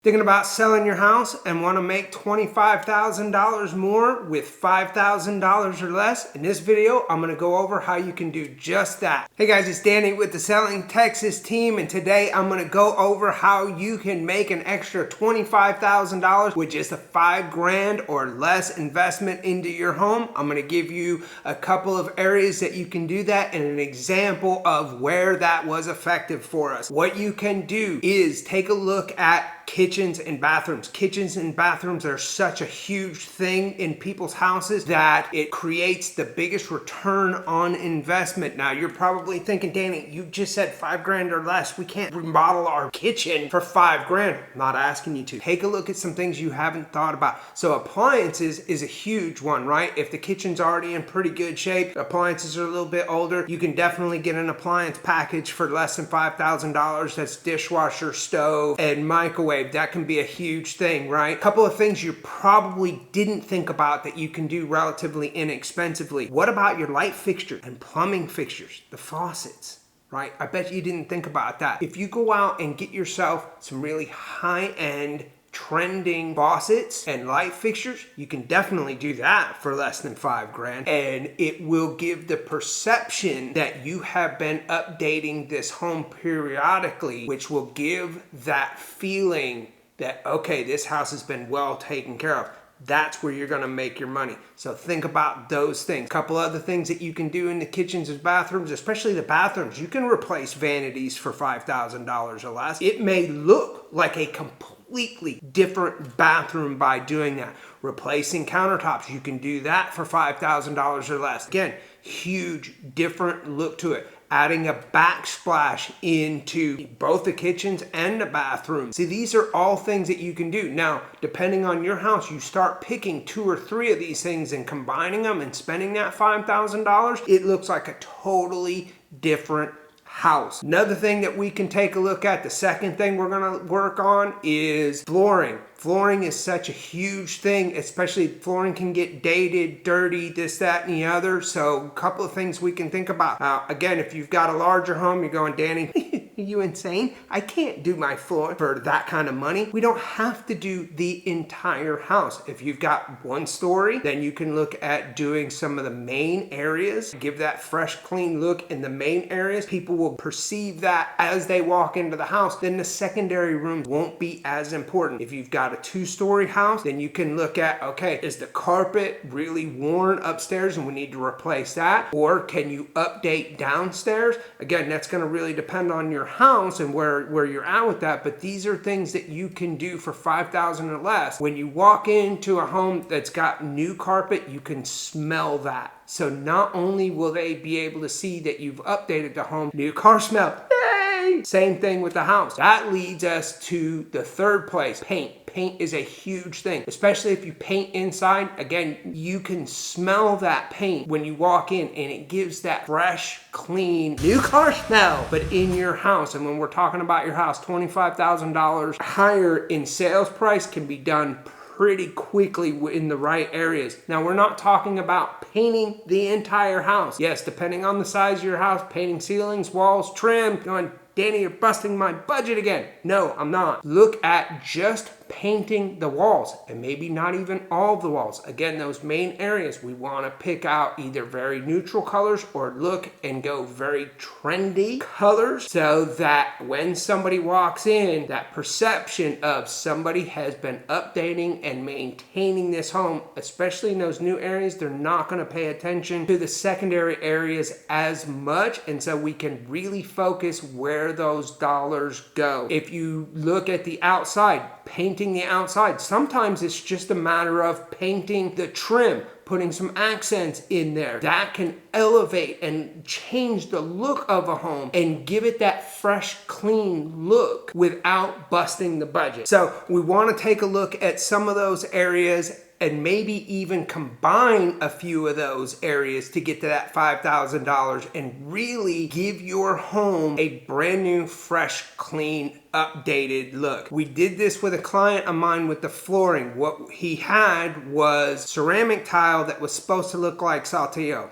Thinking about selling your house and want to make $25,000 more with $5,000 or less? In this video, I'm going to go over how you can do just that. Hey guys, it's Danny with the Selling Texas team, and today I'm going to go over how you can make an extra $25,000 with just a $5,000 or less investment into your home. I'm going to give you a couple of areas that you can do that and an example of where that was effective for us. What you can do is take a look at kitchens and bathrooms. Kitchens and bathrooms are such a huge thing in people's houses that it creates the biggest return on investment. Now you're probably thinking, Danny, you just said $5,000 or less. We can't remodel our kitchen for $5,000. I'm not asking you to. Take a look at some things you haven't thought about. So appliances is a huge one, right? If the kitchen's already in pretty good shape, appliances are a little bit older, you can definitely get an appliance package for less than $5,000. That's dishwasher, stove, and microwave. That can be a huge thing, right? A couple of things you probably didn't think about that you can do relatively inexpensively. What about your light fixture and plumbing fixtures, the faucets, right? I bet you didn't think about that. If you go out and get yourself some really high-end trending faucets and light fixtures, you can definitely do that for less than $5,000, and it will give the perception that you have been updating this home periodically, which will give that feeling that, okay, this house has been well taken care of. That's where you're going to make your money. So think about those things. A couple other things that you can do in the kitchens and bathrooms, especially the bathrooms. You can replace vanities for $5,000 or less. It may look like a completely different bathroom by doing that. Replacing countertops, you can do that for $5,000 or less. Again, huge different look to it. Adding a backsplash into both the kitchens and the bathroom. See, these are all things that you can do. Now, depending on your house, you start picking 2 or 3 of these things and combining them and spending that $5,000, it looks like a totally different house. Another thing that we can take a look at, the second thing we're going to work on, is flooring. Flooring is such a huge thing, especially flooring can get dated, dirty, this, that, and the other. So a couple of things we can think about. Again, if you've got a larger home, you're going, Danny, are you insane? I can't do my floor for that kind of money. We don't have to do the entire house. If you've got 1 story, then you can look at doing some of the main areas, give that fresh, clean look in the main areas. People will perceive that as they walk into the house. Then the secondary rooms won't be as important. If you've got a 2-story house, then you can look at, okay, is the carpet really worn upstairs and we need to replace that? Or can you update downstairs? Again, that's going to really depend on your house and where you're at with that, but these are things that you can do for $5,000 or less. When you walk into a home that's got new carpet, you can smell that. So not only will they be able to see that you've updated the home, new car smell, yay! Same thing with the house. That leads us to the third place, paint. Paint is a huge thing, especially if you paint inside. Again, you can smell that paint when you walk in, and it gives that fresh, clean, new car smell, but in your house. And when we're talking about your house, $25,000 higher in sales price can be done pretty quickly in the right areas. Now, we're not talking about painting the entire house. Yes, depending on the size of your house, painting ceilings, walls, trim, going, Danny, you're busting my budget again. No, I'm not. Look at just painting the walls, and maybe not even all of the walls. Again, those main areas, we want to pick out either very neutral colors or look and go very trendy colors, so that when somebody walks in, that perception of somebody has been updating and maintaining this home, especially in those new areas, they're not going to pay attention to the secondary areas as much, and so we can really focus where those dollars go. If you look at the outside, painting the outside, sometimes it's just a matter of painting the trim, putting some accents in there. That can elevate and change the look of a home and give it that fresh, clean look without busting the budget. So we want to take a look at some of those areas and maybe even combine a few of those areas to get to that $5,000 and really give your home a brand new, fresh, clean, updated look. We did this with a client of mine with the flooring. What he had was ceramic tile that was supposed to look like Saltillo.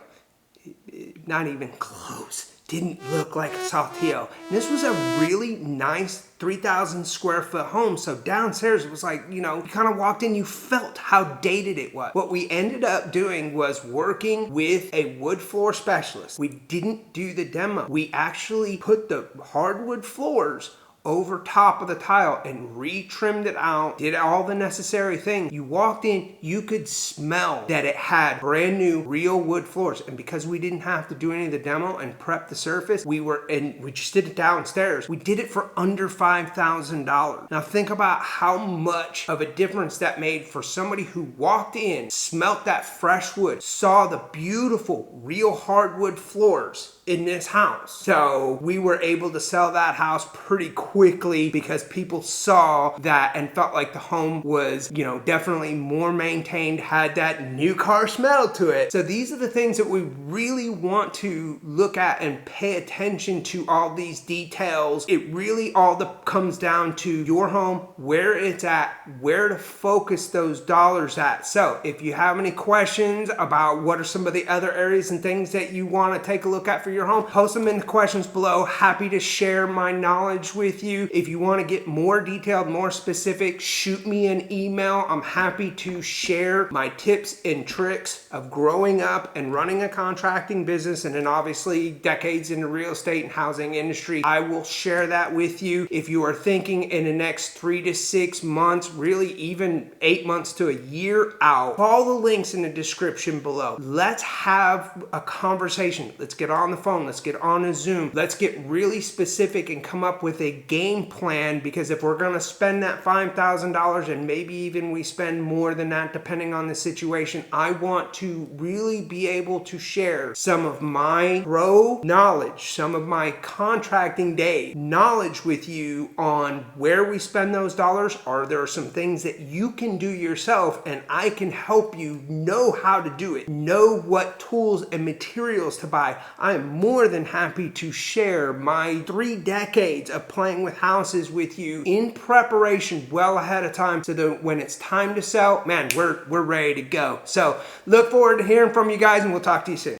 Not even close. didn't look like a Saltillo. And this was a really nice 3,000 square foot home. So downstairs it was like, you kind of walked in, you felt how dated it was. What we ended up doing was working with a wood floor specialist. We didn't do the demo. We actually put the hardwood floors over top of the tile and re-trimmed it out, did all the necessary things. You walked in, you could smell that it had brand new real wood floors. And because we didn't have to do any of the demo and prep the surface, we just did it downstairs. We did it for under $5,000. Now think about how much of a difference that made for somebody who walked in, smelt that fresh wood, saw the beautiful real hardwood floors in this house. So we were able to sell that house pretty quickly because people saw that and felt like the home was, definitely more maintained, had that new car smell to it. So these are the things that we really want to look at and pay attention to, all these details. It really all comes down to your home, where it's at, where to focus those dollars at. So if you have any questions about what are some of the other areas and things that you want to take a look at for your home, post them in the questions below. Happy to share my knowledge with you. If you want to get more detailed, more specific, shoot me an email. I'm happy to share my tips and tricks of growing up and running a contracting business, and then obviously decades in the real estate and housing industry. I will share that with you. If you are thinking in the next 3 to 6 months, really even 8 months to a year out, follow the links in the description below. Let's have a conversation. Let's get on the phone. Let's get on a Zoom. Let's get really specific and come up with a game plan, because if we're going to spend that $5,000, and maybe even we spend more than that depending on the situation, I want to really be able to share some of my pro knowledge, some of my contracting day knowledge with you on where we spend those dollars. Are there some things that you can do yourself and I can help you know how to do it, know what tools and materials to buy. I am more than happy to share my 3 decades of playing with houses with you in preparation well ahead of time, so that when it's time to sell, man, we're ready to go. So look forward to hearing from you guys, and we'll talk to you soon.